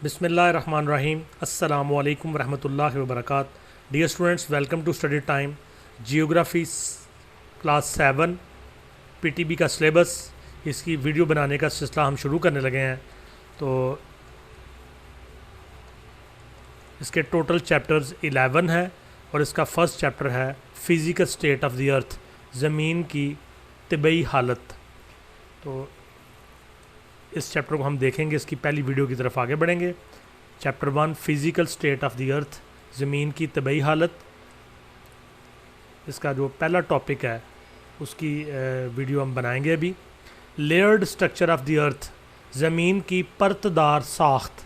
बिस्मिल्लाहिर्रहमानिर्रहीम अस्सलामु अलैकुम वरहमतुल्लाहि वबरकात। Dear students, welcome to study time. Geography class 7 PTB का सिलेबस, इसकी वीडियो बनाने का सिलसिला हम शुरू करने लगे हैं। तो इसके टोटल चैप्टर्स 11 है और इसका फर्स्ट चैप्टर है physical state of the earth, ज़मीन की तिबई हालत। तो इस चैप्टर को हम देखेंगे, इसकी पहली वीडियो की तरफ आगे बढ़ेंगे। Chapter 1 physical state of the earth, ज़मीन की तबई हालत। इसका जो पहला टॉपिक है उसकी वीडियो हम बनाएंगे अभी। Layered structure of the earth, ज़मीन की परतदार साख्त।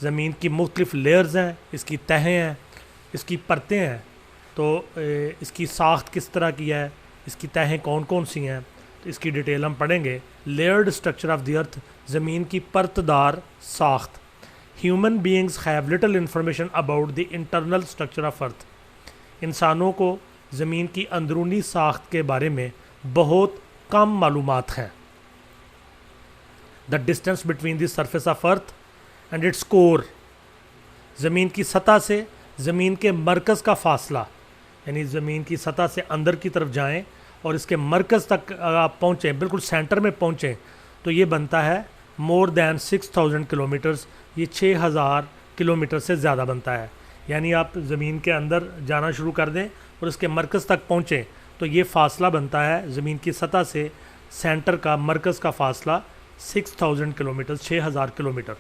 ज़मीन की मुख्तलिफ लेयर्स हैं, इसकी तहें हैं, इसकी परतें हैं। तो इसकी साख्त किस तरह की है, इसकी तहें कौन कौन सी हैं, तो इसकी डिटेल हम पढ़ेंगे। Layered structure of the earth, ज़मीन की परतदार साख्त। Human beings have little information about the internal structure of earth. इंसानों को ज़मीन की अंदरूनी साख्त के बारे में बहुत कम मालूमात हैं। The distance between the surface of earth and its core, ज़मीन की सतह से ज़मीन के मरकज़ का फासला, यानी ज़मीन की सतह से अंदर की तरफ जाएं और इसके मरकज़ तक आप पहुँचें, बिल्कुल सेंटर में पहुँचें, तो ये बनता है मोर दैन 6000 किलोमीटर्स। ये 6000 किलोमीटर से ज़्यादा बनता है। यानी आप ज़मीन के अंदर जाना शुरू कर दें और इसके मरकज़ तक पहुँचें तो ये फ़ासला बनता है ज़मीन की सतह से सेंटर का, मरकज़ का फ़ासला 6000 kilometre, 6000 kilometre.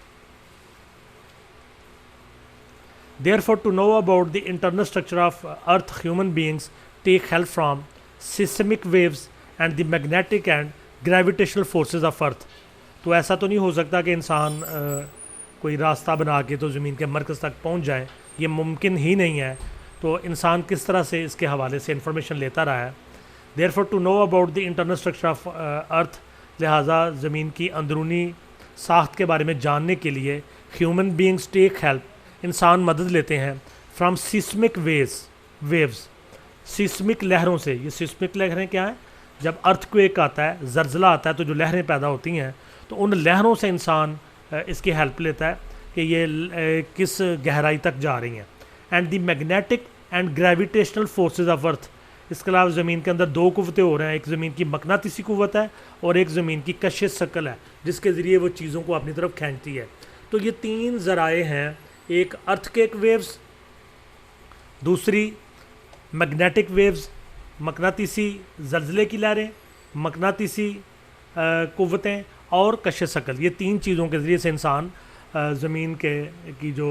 Therefore, to know about the internal structure of Earth, human beings take help from seismic waves and the magnetic and gravitational forces of Earth। तो ऐसा तो नहीं हो सकता कि इंसान कोई रास्ता बना के तो ज़मीन के मरकज़ तक पहुंच जाए, ये मुमकिन ही नहीं है। तो इंसान किस तरह से इसके हवाले से इंफॉर्मेशन लेता रहा है। Therefore, to know about the internal structure of Earth, लिहाजा ज़मीन की अंदरूनी साख्त के बारे में जानने के लिए ह्यूमन बीइंग्स टेक हेल्प, इंसान मदद लेते हैं फ्राम सिस्मिक वेव्स, सिस्मिक लहरों से। ये सिस्मिक लहरें क्या हैं? जब अर्थक्वेक आता है, ज़लज़ला आता है, तो जो लहरें पैदा होती हैं, तो उन लहरों से इंसान इसकी हेल्प लेता है कि ये किस गहराई तक जा रही हैं। And the magnetic and gravitational forces of earth, इसके अलावा ज़मीन के अंदर दो कुव्वतें हो रहे हैं। एक ज़मीन की मकनातीसी कुव्वत है और एक ज़मीन की कशिश शकल है, जिसके ज़रिए वो चीज़ों को अपनी तरफ खींचती है। तो ये तीन ज़राए हैं, एक अर्थक्वेक वेव्स, दूसरी मैग्नेटिक वेव्स, मकनातीसी ज़लज़ले की लहरें, मकनातीसी कुव्वतें और कशिश शकल। ये तीन चीज़ों के ज़रिए से इंसान ज़मीन की जो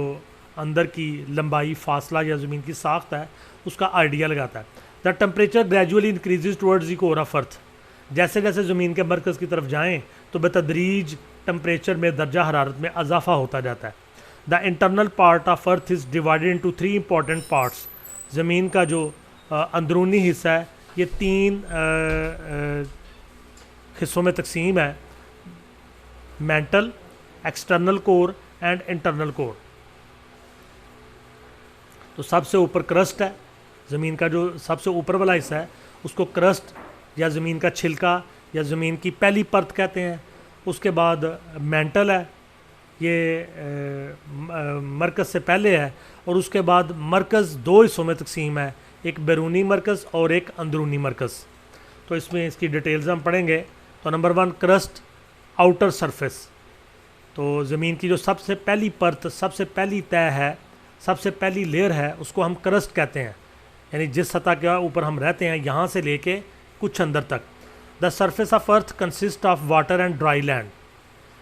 अंदर की लंबाई, फासला या ज़मीन की साख्त है उसका आइडिया लगाता है। The temperature gradually increases towards the core of earth, जैसे जैसे ज़मीन के मरकज़ की तरफ जाएँ तो बतदरीज टेम्परेचर में, दर्जा हरारत में इजाफा होता जाता है। The internal part of earth is divided into 3 important parts. ज़मीन का जो अंदरूनी हिस्सा है ये 3 हिस्सों में तकसीम है, mental, external core and internal core. तो सबसे ऊपर क्रस्ट है, ज़मीन का जो सबसे ऊपर वाला हिस्सा है उसको क्रस्ट या ज़मीन का छिलका या ज़मीन की पहली परत कहते हैं। उसके बाद मेंटल है, ये मरकज़ से पहले है, और उसके बाद मरकज़ 2 हिस्सों में तकसीम है, एक बैरूनी मरकज़ और एक अंदरूनी मरकज़। तो इसमें इसकी डिटेल्स हम पढ़ेंगे। तो नंबर 1 क्रस्ट, आउटर सरफेस। तो ज़मीन की जो सबसे पहली परत, सबसे पहली तह है, सबसे पहली लेयर है, उसको हम क्रस्ट कहते हैं। यानी जिस सतह के ऊपर हम रहते हैं, यहाँ से लेके कुछ अंदर तक। The surface of earth consist of water and dry land,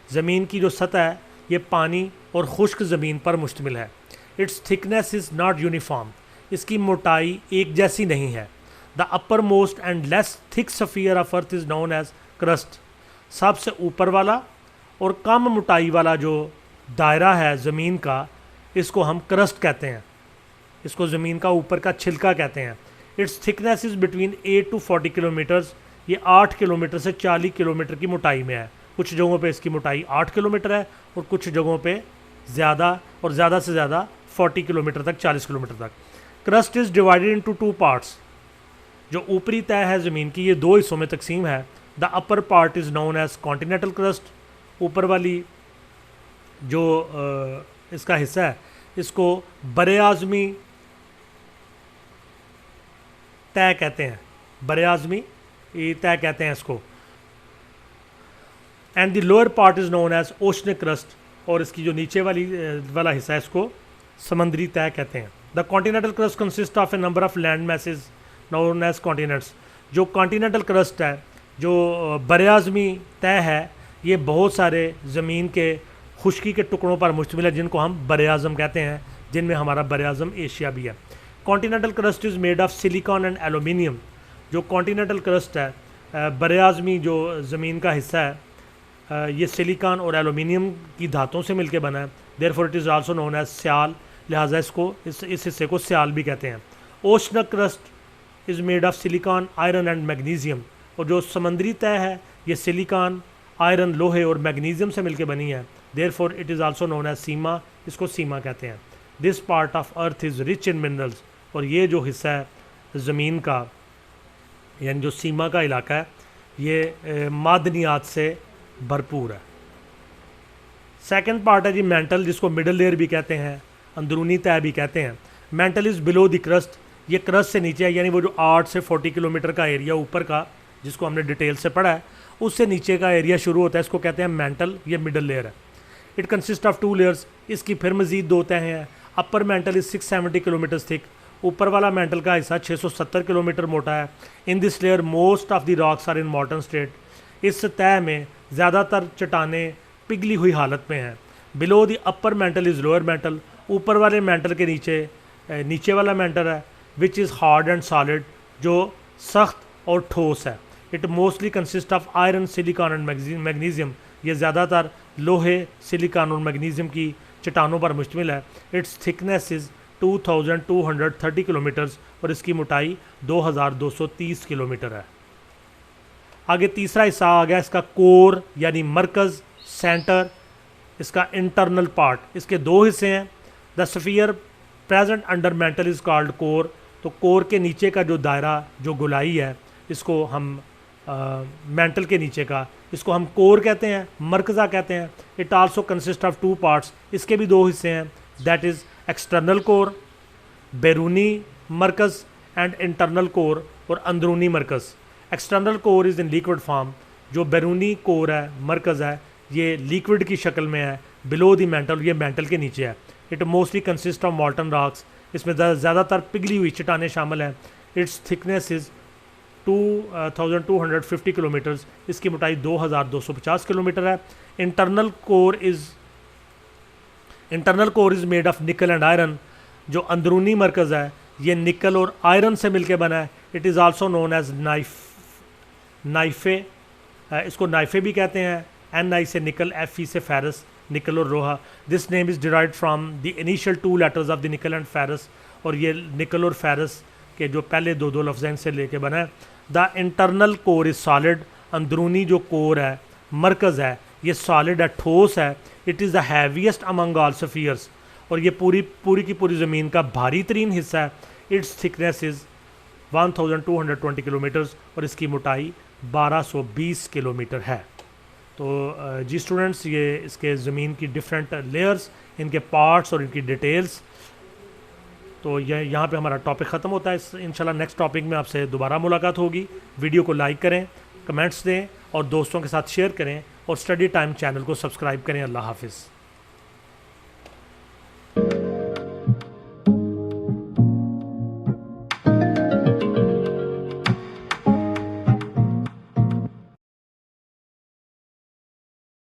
ज़मीन की जो सतह है ये पानी और खुश्क ज़मीन पर मुश्तमिल है। Its thickness is not uniform, इसकी मोटाई एक जैसी नहीं है। The uppermost and less thick sphere of earth is known as crust, सबसे ऊपर वाला और कम मोटाई वाला जो दायरा है ज़मीन का, इसको हम क्रस्ट कहते हैं। इसको ज़मीन का ऊपर का छिलका कहते हैं। It's thickness is between 8 to 40 kilometres, ये 8 किलोमीटर से 40 किलोमीटर की मोटाई में है। कुछ जगहों पे इसकी मोटाई 8 किलोमीटर है और कुछ जगहों पे ज़्यादा, और ज़्यादा से ज़्यादा 40 किलोमीटर तक, 40 किलोमीटर तक। Crust is divided into 2 parts, जो ऊपरी तह है ज़मीन की ये 2 हिस्सों में तकसीम है। The upper part is known as continental crust, ऊपर वाली जो इसका हिस्सा है इसको बरे-आज़मी तय कहते हैं, बरे-आज़मी तय कहते हैं इसको। And the lower part is known as oceanic crust, और इसकी जो नीचे वाला हिस्सा है इसको समंदरी तय कहते हैं। The continental crust consist of a number of land masses known as continents. जो कॉन्टिनेंटल क्रस्ट है, जो बरे-आज़मी तय है, ये बहुत सारे ज़मीन के खुश्की के टुकड़ों पर मुश्तमिल है जिनको हम बरे-आज़म कहते हैं, जिनमें हमारा बरे-आज़म एशिया भी है। Continental crust is made of silicon and aluminium. जो कॉन्टिनेंटल क्रस्ट है, बरे-आज़मी जो ज़मीन का हिस्सा है, ये सिलिकॉन और एलुमिनियम की धातुओं से मिलकर बना है। Therefore it is also known as sial, लिहाजा इसको इस हिस्से को स्याल भी कहते हैं। Oceanic crust is made of silicon, iron and magnesium. और जो समंदरी तय है ये सिलिकॉन, आयरन, लोहे और मैग्नीशियम से मिलकर बनी है। Therefore it is also known as sima, इसको सीमा कहते हैं। This part of earth is rich in minerals. और ये जो हिस्सा है ज़मीन का, यानी जो सीमा का इलाका है, ये मादनियात से भरपूर है। सेकंड पार्ट है जी मेंटल, जिसको मिडल लेयर भी कहते हैं, अंदरूनी तय भी कहते हैं। Mental is below the crust, ये क्रस्ट से नीचे है, यानी वो जो 8 से 40 किलोमीटर का एरिया ऊपर का, जिसको हमने डिटेल से पढ़ा है, उससे नीचे का एरिया शुरू होता है, इसको कहते हैं मेंटल, ये मिडल लेयर है। इट कंसिस्ट ऑफ 2 लेयर्स, इसकी फिर मज़ीद 2 तय हैं। Upper mantle is 670 kilometre thick, ऊपर वाला मेंटल का हिस्सा 670 किलोमीटर मोटा है। In this layer most of the rocks are in molten state, इस तय में ज़्यादातर चट्टानें पिघली हुई हालत में हैं। Below the upper mantle is lower mental, ऊपर वाले मेंटल के नीचे वाला मेंटल है, which is hard and solid, जो सख्त और ठोस है। It mostly consist of iron, silicon and magnesium, ये ज़्यादातर लोहे, सिलिकॉन और मैग्नीशियम की चट्टानों पर मुश्तमिल है। इट्स थिकनेस इज़ 2230 किलोमीटर्स, और इसकी मोटाई 2230 किलोमीटर है। आगे तीसरा हिस्सा आ गया इसका कोर, यानी मरकज़, सेंटर, इसका इंटरनल पार्ट। इसके 2 हिस्से हैं। The sphere present under mental is called core, तो कोर के नीचे का जो दायरा, जो गोलाई है, इसको हम मेंटल के नीचे का, इसको हम कोर कहते हैं, मरकज़ा कहते हैं। It also consist of 2 parts, इसके भी 2 हिस्से हैं। दैट इज़ एक्सटर्नल कोर, बैरूनी मरकज़, एंड इंटरनल कोर, और अंदरूनी मरकज़। External core is in liquid form, जो बैरूनी कोर है, मरकज़ है, ये लिक्विड की शक्ल में है। बिलो द मेंटल, ये मेंटल के नीचे है। It mostly consist of मॉल्टन rocks, इसमें ज़्यादातर पिघली हुई चट्टानें शामिल हैं। इट्स थिकनेस इज़ 2250 किलोमीटर्स, इसकी मोटाई 2250 किलोमीटर है। Internal core is made of निकल एंड आयरन, जो अंदरूनी मरकज़ है ये निकल और आयरन से मिलकर बना है। It is also known as nife, इसको नाइफे भी कहते हैं। Ni से निकल, Fe से फेरस, निकल और रोहा। This name is derived from the initial 2 letters of the nickel and ferrous, और ये निकल और फेरस के जो पहले 2 लफ्ज़ हैं से लेके बना है। The internal core is solid, अंदरूनी जो कोर है, मरकज़ है, ये सॉलिड है, ठोस है। It is the heaviest among all spheres, और ये पूरी की पूरी ज़मीन का भारी तरीन हिस्सा है। इट्स थिकनेस इज़ 1220 किलोमीटर्स, और इसकी मोटाई 1220 किलोमीटर है। तो जी स्टूडेंट्स, ये इसके ज़मीन की डिफरेंट लेयर्स, इनके पार्ट्स और इनकी डिटेल्स। तो यहाँ पे हमारा टॉपिक ख़त्म होता है। इंशाल्लाह नेक्स्ट टॉपिक में आपसे दोबारा मुलाकात होगी। वीडियो को लाइक करें, कमेंट्स दें और दोस्तों के साथ शेयर करें, और स्टडी टाइम चैनल को सब्सक्राइब करें। अल्लाह हाफिज़।